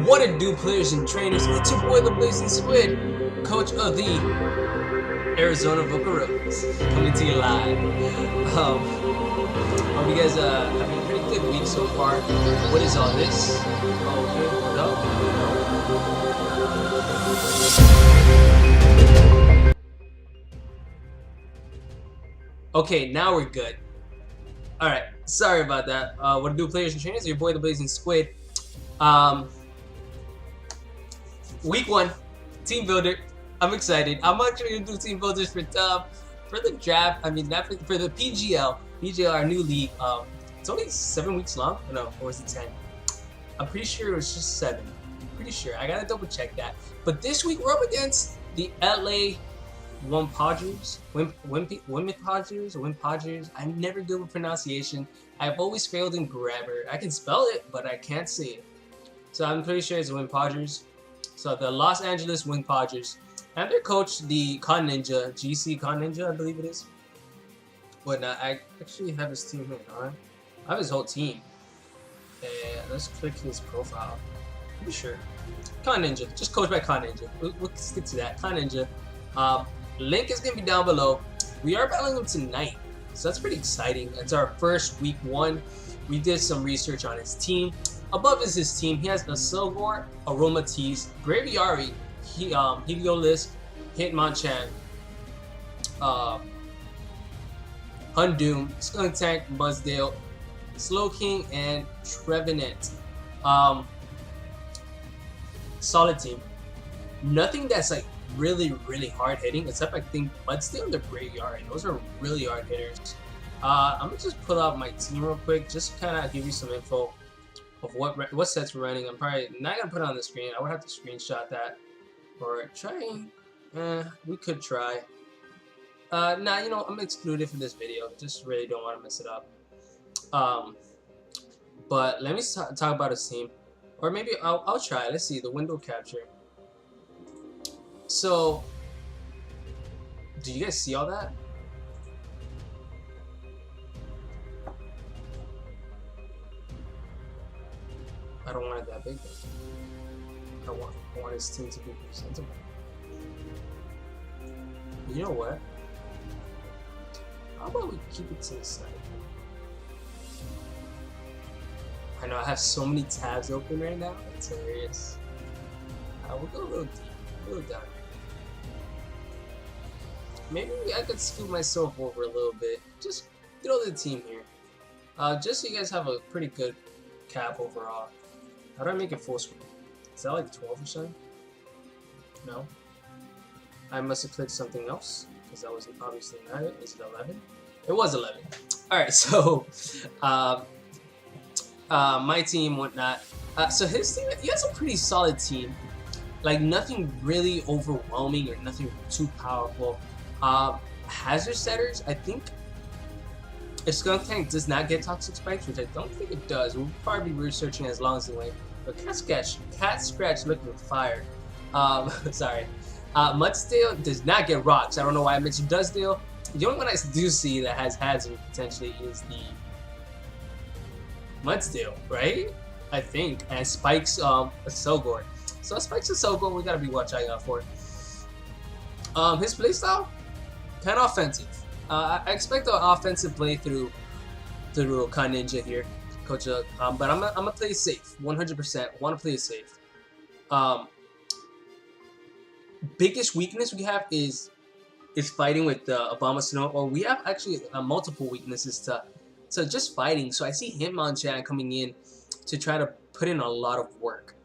What it do, players and trainers? It's your boy, the Blazin Squid, coach of the Arizona Buccaneers, coming to you live. Hope you guys having a pretty good week so far. What is all this? Okay, no. Okay, now we're good. All right, sorry about that. What it do, players and trainers? Your boy, the Blazin Squid. Week 1, team builder. I'm excited. I'm actually gonna do team builders for the draft. I mean, not for the PGL. PGL, our new league. It's only 7 weeks long. No, or is it 10? I'm pretty sure it was just 7. Pretty sure. I gotta double check that. But this week we're up against the LA Wimpodgers. Wimpodgers. I'm never good with pronunciation. I've always failed in grammar. I can spell it, but I can't say it. So I'm pretty sure it's Wimpodgers. So the Los Angeles Wimpodgers. And their coach, the Conninja, GC Conninja, I believe it is. Whatnot. I actually have his team here, alright? I have his whole team. And let's click his profile. Pretty sure. Conninja. Just coached by Conninja. We'll stick to that. Conninja. Link is going to be down below. We are battling him tonight. So that's pretty exciting. It's our first week 1. We did some research on his team. Above is his team. He has a Silgor, Aromatisse, Braviary, Heliolisk, Hitmonchan, Hundoom, Skuntank, Mudsdale, Slowking, and Trevenant. Solid team. Nothing that's like really hard hitting, except I think Mudsdale and the Braviary. Those are really hard hitters. I'm gonna just pull out my team real quick, just kind of give you some info of what sets we're running. I'm probably not gonna put it on the screen. I would have to screenshot that or try. We could try. Nah, you know, I'm excluded from this video. Just really don't want to mess it up. But let me talk about his team, or maybe I'll try. Let's see the window capture. So, do you guys see all that? I don't want it that big though. I want his team to be presentable. You know what? How about we keep it to the side? I know I have so many tabs open right now. It's hilarious. We'll go a little deep, a little down. Maybe I could scoot myself over a little bit. Just throw the team here. Just so you guys have a pretty good cap overall. How do I make it full screen? Is that like 12 or something? No. I must have clicked something else, because that was obviously not it. Is it 11? It was 11. Alright, so my team, whatnot. So his team, he has a pretty solid team. Like nothing really overwhelming or nothing too powerful. Hazard setters, I think if Skuntank does not get toxic spikes, which I don't think it does, we'll probably be researching as long as we wait. But Cat Scratch looking fire. Sorry. Mudsdale does not get rocks. I don't know why I mentioned Dudsdale. The only one I do see that has hazard potentially is the Mudsdale, right? I think. And Spikes a Silgor. So Spikes a Silgor, we gotta be watching out for. His playstyle, kind of offensive. I expect an offensive play through Conninja here, Coach. But I'm gonna play it safe, 100%. Want to play it safe. Biggest weakness we have is fighting with Obama Snow. Or we have actually multiple weaknesses to just fighting. So I see Hitmonchan coming in to try to put in a lot of work.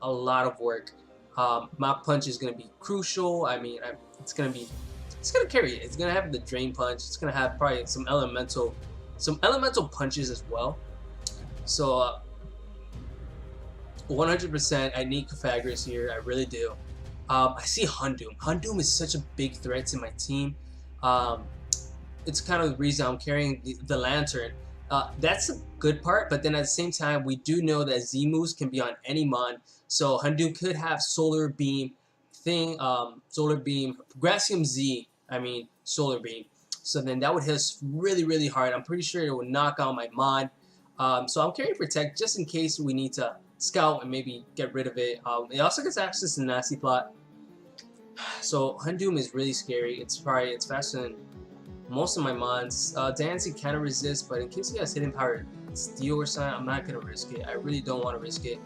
Mach Punch is gonna be crucial. I mean, it's gonna carry it. It's gonna have the Drain Punch. It's gonna have probably some elemental punches as well. So 100%, I need Pythagoras here. I really do. I see Hundoom. Hundoom is such a big threat to my team. It's kind of the reason I'm carrying the Lantern. That's a good part, but then at the same time, we do know that Z-moves can be on any mon. So Hundoom could have Solar Beam, Solar Beam, Gracium Z. I mean Solar Beam. So then that would hit us really hard. I'm pretty sure it would knock out my mon. So I'm carrying Protect just in case we need to scout and maybe get rid of it. It also gets access to Nasty Plot. So Hundoom is really scary. It's faster than most of my mons. Dancy kind of resists, but in case he has hidden power steal or something, I'm not gonna risk it. I really don't want to risk it.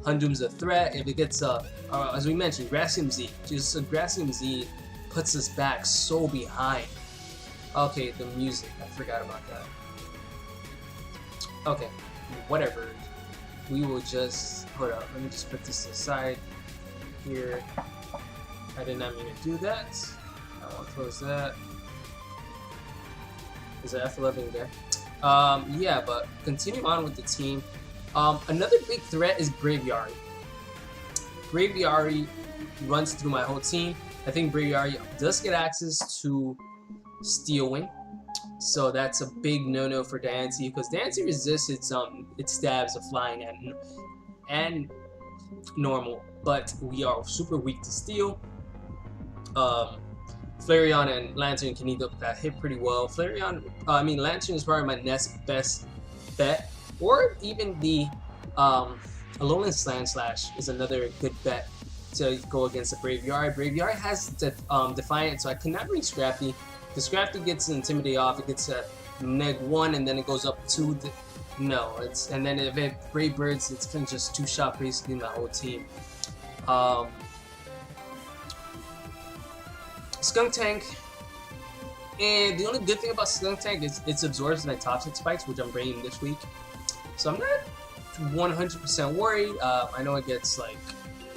Hundoom's a threat. If it gets as we mentioned, Grassium Z. Just Grassium Z puts us back so behind. Okay, the music. I forgot about that. Okay, whatever. We will just hold up. Let me just put this aside here. I did not mean to do that. I'll close that. Is it F11 there? Yeah, but continue on with the team. Another big threat is Braviary. Braviary runs through my whole team. I think Braviary does get access to Steel Wing, so that's a big no-no for Diancie because Diancie resists its stabs of flying and normal, but we are super weak to steel. Flareon and Lantern can either that hit pretty well. Lantern is probably my next best bet, or even the Alolan Slam Slash is another good bet to go against the Braviary. Braviary has Defiant, so I could not bring Scrafty. The Scrafty gets Intimidate off, it gets a -1, and then it goes up to the and then if it Brave Birds, it's kind of just two-shot basically my whole team. Skuntank, and the only good thing about Skuntank is it absorbs my Toxic Spikes, which I'm bringing this week. So I'm not 100% worried. I know it gets like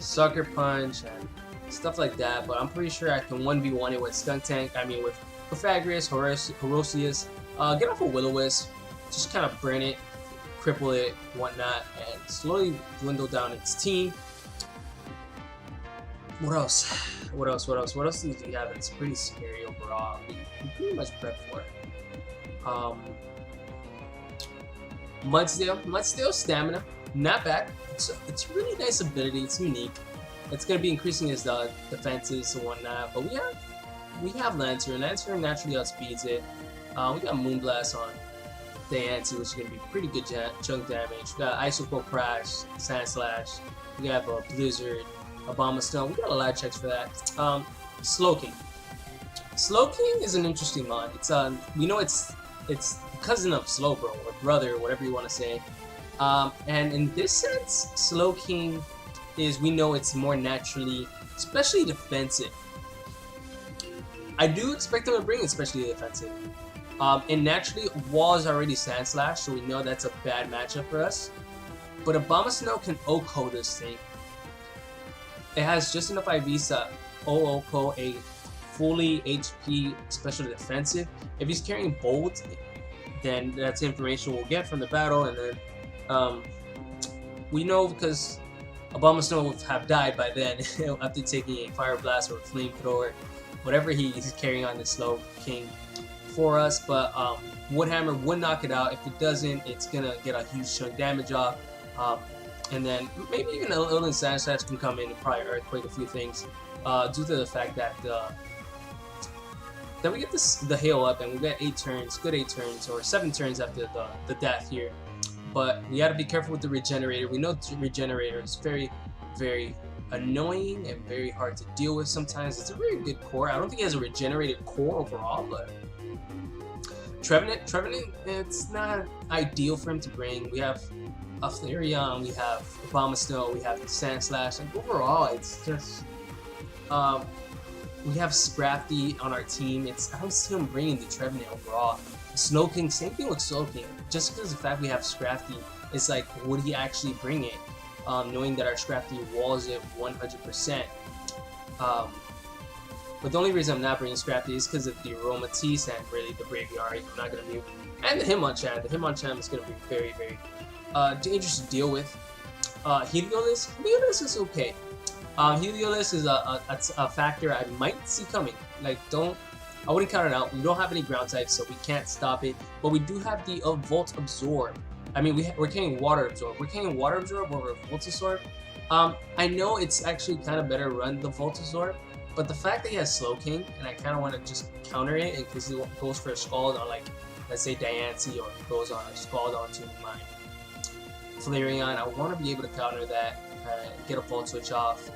Sucker Punch and stuff like that, but I'm pretty sure I can 1v1 it with Skuntank. I mean with Pythagoras, Horosius, get off a Will-O-Wisp, just kind of burn it, cripple it, whatnot, and slowly dwindle down its team. What else? What else do we have that's pretty scary overall? We pretty much prep for it. Mudsdale Stamina, not bad. It's a really nice ability, it's unique. It's going to be increasing his defenses and whatnot, but we have Lantern. Lantern naturally outspeeds it. We got Moonblast on Diancie, which is going to be pretty good chunk damage. We got Isopoke Crash, Sand Slash. We have a Blizzard, Abomasnow. We got a lot of checks for that. Slowking. Slowking is an interesting mod. It's we know it's the cousin of Slowbro or brother, whatever you want to say. And in this sense, Slowking is, we know it's more naturally, especially defensive. I do expect them to bring especially defensive. And naturally, Wall is already Sand Slash, so we know that's a bad matchup for us. But Abomasnow can OHKO this thing. It has just enough IVs to OHKO a fully HP special defensive. If he's carrying Bolt, then that's information we'll get from the battle, and then we know because Abomasnow would have died by then after taking a Fire Blast or a Flamethrower, whatever he's carrying on the Slowking for us. But Woodhammer would knock it out. If it doesn't, it's gonna get a huge chunk damage off. And then maybe even a little Sand Slash can come in and probably Earthquake a few things due to the fact that we get the hail up and we get 8 turns, good 8 turns or 7 turns after the death here. But we got to be careful with the Regenerator. We know the Regenerator is very, very annoying and very hard to deal with sometimes. It's a very good core. I don't think he has a regenerated core overall, but Trevenant, it's not ideal for him to bring. We have a Flareon, we have Abomasnow, we have the Sand Slash, and overall it's just we have Scrafty on our team. I don't see him bringing the Trevenant overall. Slowking, same thing with Slowking. Just because of the fact we have Scrafty, it's like, would he actually bring it? Knowing that our Scrafty walls it 100%. But the only reason I'm not bringing Scrafty is because of the Aromatisse and really the Braviary. I'm not going to mute. And the Hitmonchan. The Hitmonchan is going to be very, very dangerous to deal with. Heliolisk is okay. Heliolisk is a factor I might see coming. Like, I wouldn't count it out. We don't have any ground types, so we can't stop it. But we do have the Volt Absorb. I mean, we're carrying Water Absorb. We're carrying Water Absorb over Volt Absorb. I know it's actually kind of better run the Volt Absorb, but the fact that he has Slowking, and I kind of want to just counter it in case he goes for a Scald on, like, let's say Diancie, or goes on a Scald onto my Flareon. I want to be able to counter that, get a Volt Switch off,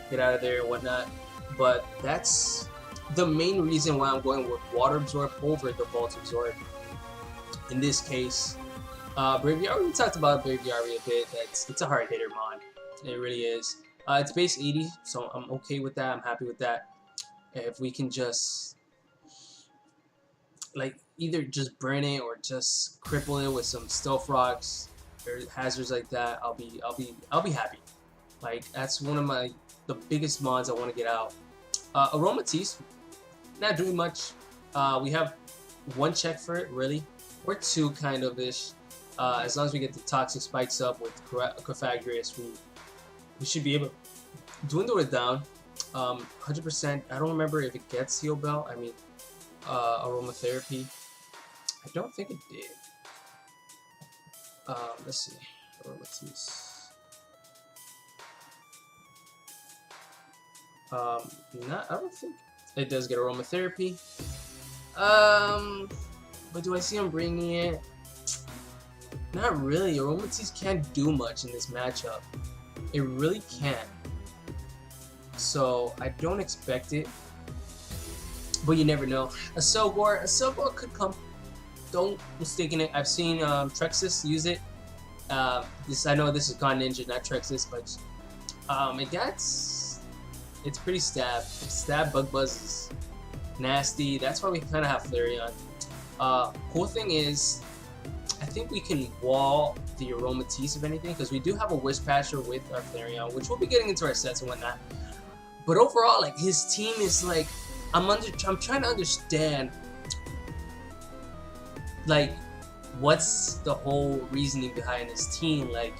get out of there and whatnot. But that's the main reason why I'm going with Water Absorb over the Volt Absorb. In this case, Braviary, we talked about Braviary a bit. It's a hard hitter mod. It really is. It's base 80, so I'm okay with that. I'm happy with that. If we can just like either just burn it or just cripple it with some stealth rocks or hazards like that, I'll be happy. Like that's one of the biggest mods I want to get out. Aromatisse, not doing much. We have one check for it, really, or two kind of ish. As long as we get the toxic spikes up with Cofagrius, we should be able to dwindle it down. 100%. I don't remember if it gets Heal Bell. I mean, aromatherapy. I don't think it did. Let's see. Aromatisse. I don't think it does get aromatherapy. But do I see him bringing it? Not really. Aromatisse can't do much in this matchup. It really can't. So I don't expect it. But you never know. A Selgor could come. Don't mistake it. I've seen Trexus use it. I know this is Conninja, not Trexus, but it's pretty stab. Stab Bug Buzz is nasty. That's why we kind of have Flareon. Cool thing is, I think we can wall the Aromatisse if anything, because we do have a Whispaster with our Flareon, which we'll be getting into our sets and whatnot. But overall, like his team is like, I'm trying to understand, like, what's the whole reasoning behind his team. Like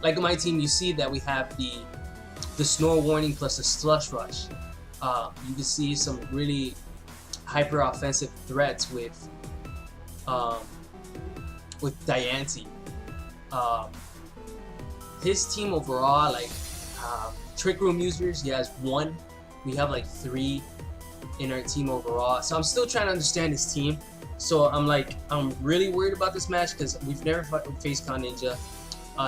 in my team, you see that we have the Snore Warning plus the Slush Rush. You can see some really hyper offensive threats with Diancie. His team overall, like Trick Room users, he has 1. We have like 3 in our team overall. So I'm still trying to understand his team. So I'm really worried about this match because we've never faced Conninja.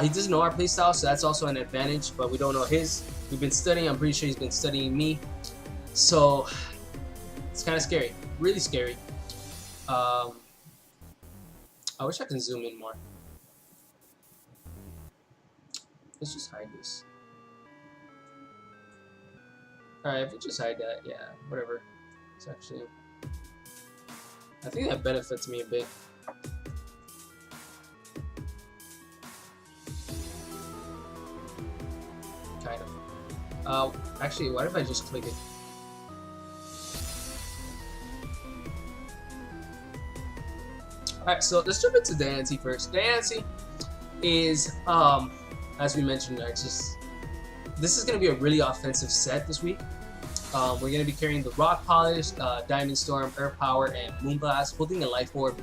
He doesn't know our playstyle, so that's also an advantage, but we don't know his. We've been studying. I'm pretty sure he's been studying me. So it's kind of scary. Really scary. I wish I can zoom in more. Let's just hide this. Alright, if we just hide that, yeah, whatever. It's actually... I think that benefits me a bit. Kind of. Actually, what if I just click it? Alright, so let's jump into Diancie first. Diancie is, as we mentioned, this is going to be a really offensive set this week. We're going to be carrying the Rock Polish, Diamond Storm, Earth Power, and Moonblast, holding a Life Orb,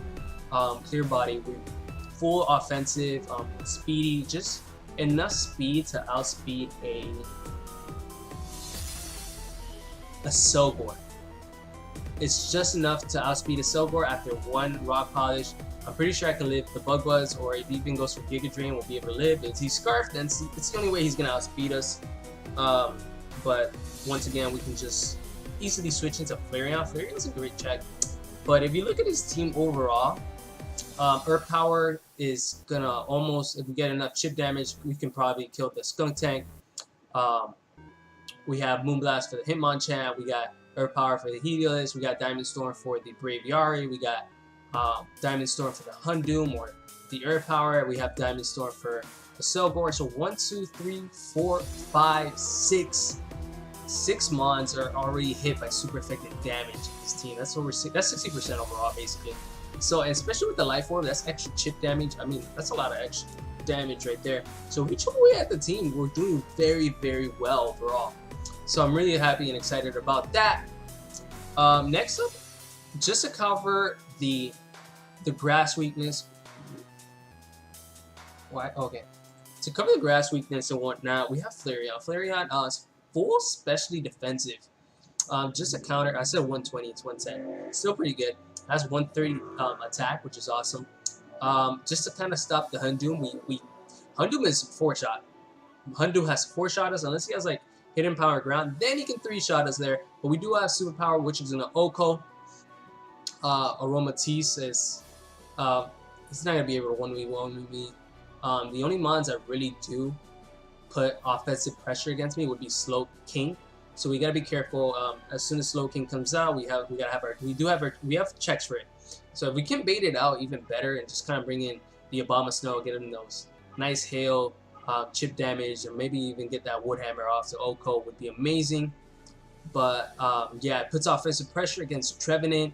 Clear Body, with full offensive, speedy, just enough speed to outspeed a Selgor. It's just enough to outspeed a Selgor after 1 Rock Polish. I'm pretty sure I can live the Bug Buzz, or if he even goes for Giga Drain, we'll be able to live. If he's Scarfed, then it's the only way he's going to outspeed us. But once again, we can just easily switch into Flareon. Flareon's a great check. But if you look at his team overall, Earth Power is going to almost, if we get enough chip damage, we can probably kill the Skunk Tank. We have Moonblast for the Hitmonchan. We got Earth Power for the Helios. We got Diamond Storm for the Braviary. We got Diamond Storm for the Houndoom or the Earth Power. We have Diamond Storm for the Selgor. So 1, 2, 3, 4, 5, 6. 6 mons are already hit by super effective damage in this team. That's over. That's 60% overall, basically. So, and especially with the Life Orb, that's extra chip damage. I mean, that's a lot of extra damage right there. So whichever way at the team, we're doing very, very well overall. So I'm really happy and excited about that. Next up, just to cover the grass weakness. Why? Okay. To cover the grass weakness and whatnot, we have Flareon. Flareon is full specially defensive. Just a counter. I said 120, it's 110. Still pretty good. Has 130 attack, which is awesome. just to kind of stop the Hundum. Hundum is 4-shot. Hundum has 4-shot us unless he has like hidden power ground. Then he can 3-shot us there. But we do have superpower, which is in the Oko. Aromatisse is he's not gonna be able to 1v1 me. The only mons that really do put offensive pressure against me would be Slow King. So we gotta be careful. As soon as Slow King comes out, we have checks for it. So if we can bait it out even better and just kind of bring in the Obama Snow, get him those nice hail, chip damage, and maybe even get that wood hammer off the Oko would be amazing. But yeah, it puts offensive pressure against Trevenant.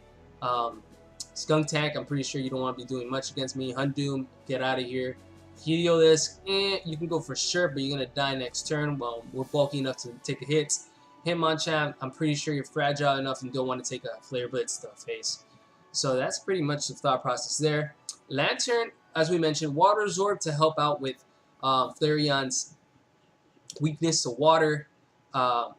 Skunk Tank, I'm pretty sure you don't want to be doing much against me. Hundum, get out of here. Heliolisk, you can go for sure, but you're going to die next turn. Well, we're bulky enough to take the hits. Hitmonchan, I'm pretty sure you're fragile enough and don't want to take a Flare Blitz to the face. So that's pretty much the thought process there. Lantern, as we mentioned, Water Absorb to help out with Flareon's weakness to water. Kind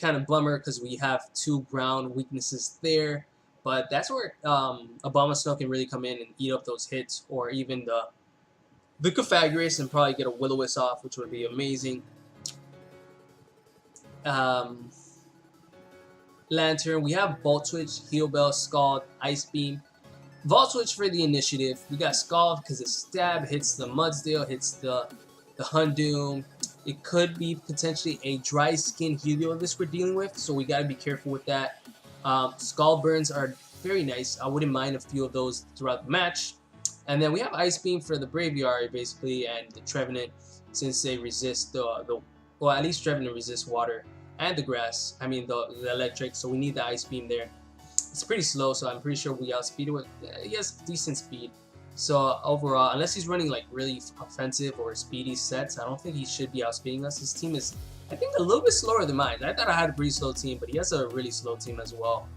of bummer because we have 2 ground weaknesses there. But that's where Obama Snow can really come in and eat up those hits, or even the Cofagrius, and probably get a Will-O-Wisp off, which would be amazing. Lantern, we have Volt Switch, Heal Bell, Scald, Ice Beam. Volt Switch for the initiative. We got Scald because the stab hits the Mudsdale, hits the Hundum. It could be potentially a dry skin Heliolisk we're dealing with, so we gotta be careful with that. Scald burns are very nice. I wouldn't mind a few of those throughout the match. And then we have Ice Beam for the Braviary, basically, and the Trevenant, since they resist well, at least Trevenant resists water and the grass. I mean, the electric, so we need the Ice Beam there. It's pretty slow, so I'm pretty sure we outspeed it with, he has decent speed. So overall, unless he's running like really offensive or speedy sets, I don't think he should be outspeeding us. His team is, I think, a little bit slower than mine. I thought I had a pretty slow team, but he has a really slow team as well.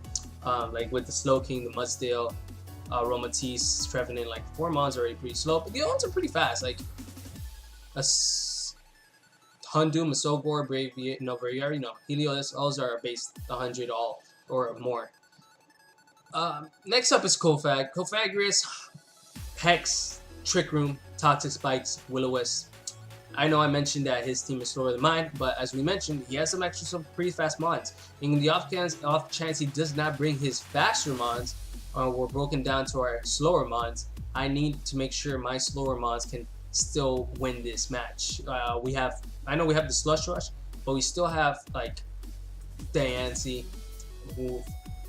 Like with the Slow King, the Mudsdale, Aromatisse, Trevenant, like 4 mons are already pretty slow, but the other ones are pretty fast. Like a Hundum, a Sogor, Braviary, Heliolisk, those are base 100 all or more. Next up is Cofag. Cofagrius, Hex, Trick Room, Toxic Spikes, Will-O-Wisp. I know I mentioned that his team is slower than mine, but as we mentioned, he has some pretty fast mons. In the off chance he does not bring his faster mons, we're broken down to our slower mons, I need to make sure my slower mons can still win this match. I know we have the Slush Rush, but we still have like Diancie.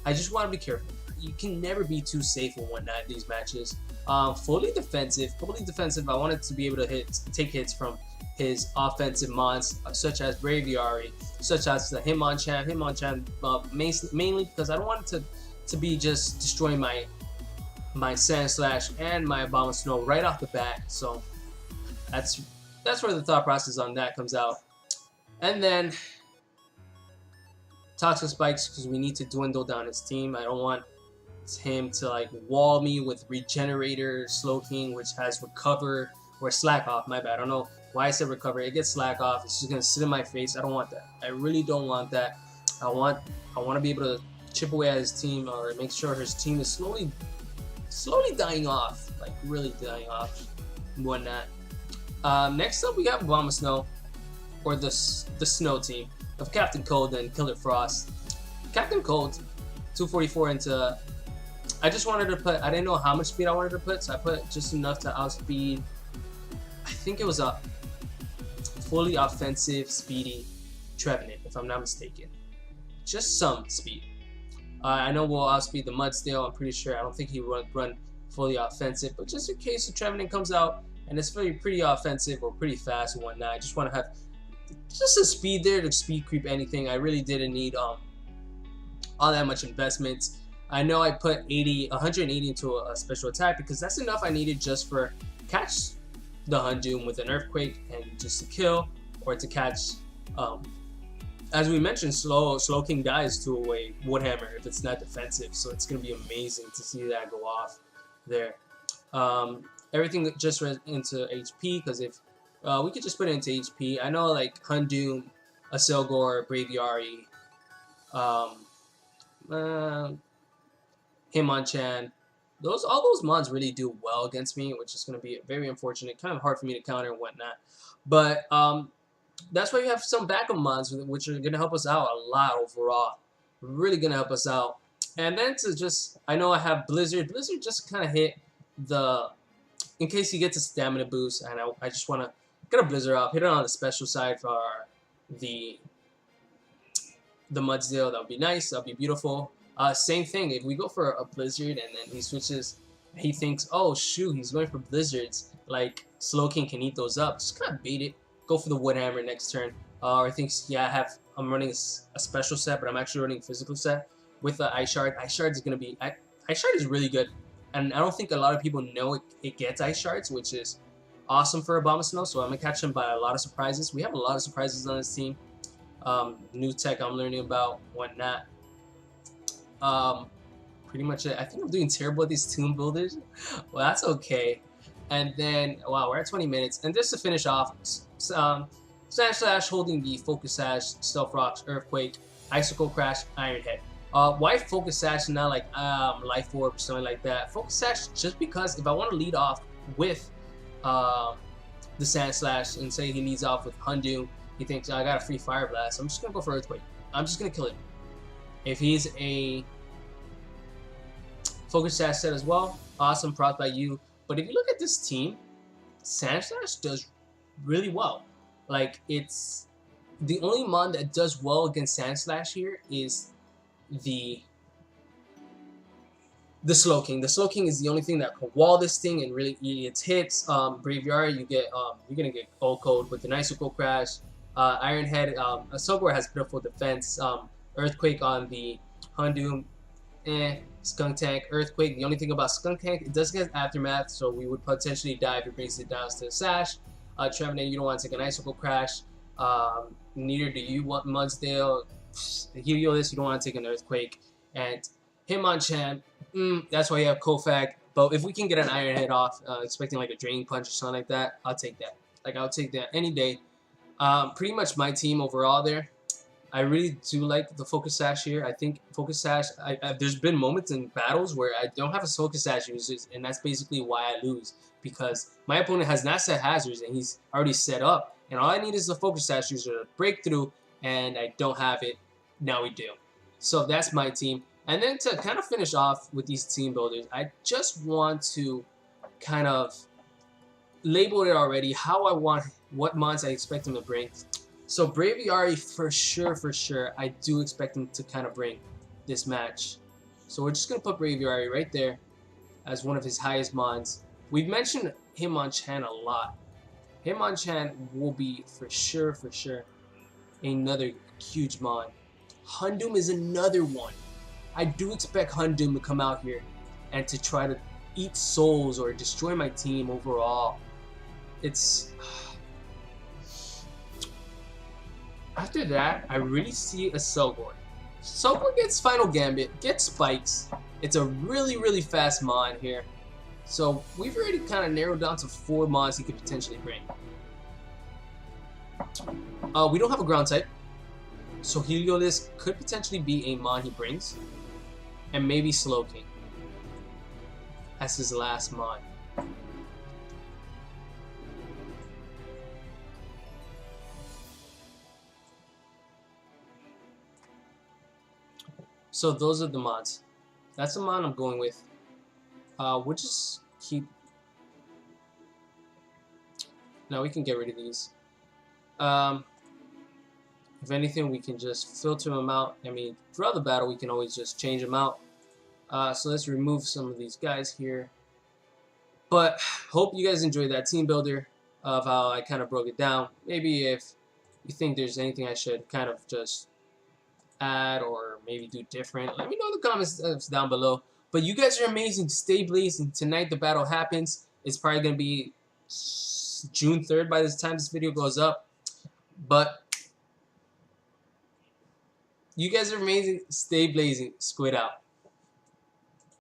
I just want to be careful. You can never be too safe in one night these matches. Fully defensive. I wanted to be able to take hits from his offensive mons, such as Braviary, such as the Hitmonchan. Mainly because I don't want it to be just destroying my Sand Slash and my Obama Snow right off the bat. So that's where the thought process on that comes out. And then Toxic Spikes, because we need to dwindle down his team. I don't want him to like wall me with Regenerator, Slow King, which has Recover, or Slack Off, my bad. I don't know why I said Recover. It gets Slack Off. It's just gonna sit in my face. I don't want that. I really don't want that. I want to be able to chip away at his team, or make sure his team is slowly dying off, like really dying off and whatnot. Next up we have Obama Snow, or the Snow team of Captain Cold and Killer Frost. Captain Cold, 244 into. I just wanted to put, I didn't know how much speed I wanted to put, so I put just enough to outspeed, I think it was a fully offensive, speedy Trevenant, if I'm not mistaken. Just some speed. I know we'll outspeed the Mudsdale, I'm pretty sure. I don't think he would run fully offensive, but just in case the Trevenant comes out and it's pretty offensive or pretty fast and whatnot, I just want to have just a speed there to speed creep anything. I really didn't need all that much investment. I know I put 180 into a special attack because that's enough I needed just for catch the Hundum with an Earthquake and just to kill, or to catch, as we mentioned, Slow King dies to a Woodhammer if it's not defensive, so it's going to be amazing to see that go off there. Everything just went into HP, because if we could just put it into HP. I know like Hundum, Aselgor, Braviary, Hitmonchan, all those mods really do well against me, which is going to be very unfortunate. Kind of hard for me to counter and whatnot. But that's why you have some backup mods, which are going to help us out a lot overall. Really going to help us out. And then to just, I know I have Blizzard. Blizzard just kind of hit the, in case he gets a stamina boost, and I just want to get a Blizzard up, hit it on the special side for the Mudsdale. That would be nice. That would be beautiful. Same thing, if we go for a Blizzard and then he switches, he thinks, oh shoot, he's going for Blizzards, like Slowking can eat those up, just kind of bait it, go for the Woodhammer next turn, or thinks, yeah, I'm running a special set, but I'm actually running a physical set with the Ice Shard. Ice Shard is going to be, Ice Shard is really good, and I don't think a lot of people know it gets Ice Shards, which is awesome for Abomasnow, so I'm going to catch him by a lot of surprises. We have a lot of surprises on this team, new tech I'm learning about, whatnot. Pretty much it. I think I'm doing terrible at these Teambuilders. Well, that's okay. And then, wow, we're at 20 minutes. And just to finish off, Slash holding the Focus Sash, Stealth Rocks, Earthquake, Icicle Crash, Iron Head. Why Focus Sash and not like Life Orb or something like that? Focus Sash just because if I want to lead off with the Sand Slash and say he leads off with Hundoom, he thinks, I got a free Fire Blast, I'm just going to go for Earthquake. I'm just going to kill him. If he's a Focus Sash set as well, awesome, props by you. But if you look at this team, Sand Slash does really well. Like, it's the only mon that does well against Sand Slash here is the Slowking. The Slowking is the only thing that can wall this thing and really eat its hits. Braviary, you're gonna get Gold Code with the Icicle Crash. Iron Head, Sogor has pitiful defense. Earthquake on the Hundoom, Skunk Tank, Earthquake. The only thing about Skunk Tank, it does get Aftermath, so we would potentially die if it brings it down to the Sash. Trevenant, you don't want to take an Icicle Crash. Neither do you want Mudsdale. Helios, you don't want to take an Earthquake. And Hitmonchan, that's why you have Kofag. But if we can get an Iron Head off, expecting like a Draining Punch or something like that, I'll take that. Like, I'll take that any day. Pretty much my team overall there. I really do like the Focus Sash here. I think Focus Sash, there's been moments in battles where I don't have a Focus Sash users, and that's basically why I lose. Because my opponent has not set hazards, and he's already set up. And all I need is the Focus Sash user to break through, and I don't have it. Now we do. So that's my team. And then to kind of finish off with these team builders, I just want to kind of label it already, how I want, what mons I expect him to bring. So Braviary, for sure, I do expect him to kind of bring this match. So we're just going to put Braviary right there as one of his highest mons. We've mentioned Hitmonchan a lot. Hitmonchan will be for sure another huge mon. Hundoom is another one. I do expect Hundoom to come out here and to try to eat souls or destroy my team overall. It's... After that, I really see a Selgor. Selgor gets Final Gambit, gets Spikes. It's a really fast mon here. So we've already kind of narrowed down to 4 mons he could potentially bring. We don't have a ground type. So Heliolisk could potentially be a mon he brings. And maybe Slowking as his last mon. So those are the mods. That's the mod I'm going with. We'll just keep... Now we can get rid of these. If anything, we can just filter them out. I mean, throughout the battle, we can always just change them out. So let's remove some of these guys here. But hope you guys enjoyed that team builder of how I kind of broke it down. Maybe if you think there's anything I should kind of just add or maybe do different, let me know in the comments down below. But you guys are amazing. Stay blazing. Tonight the battle happens. It's probably going to be June 3rd by the time this video goes up. But you guys are amazing. Stay blazing. Squid out.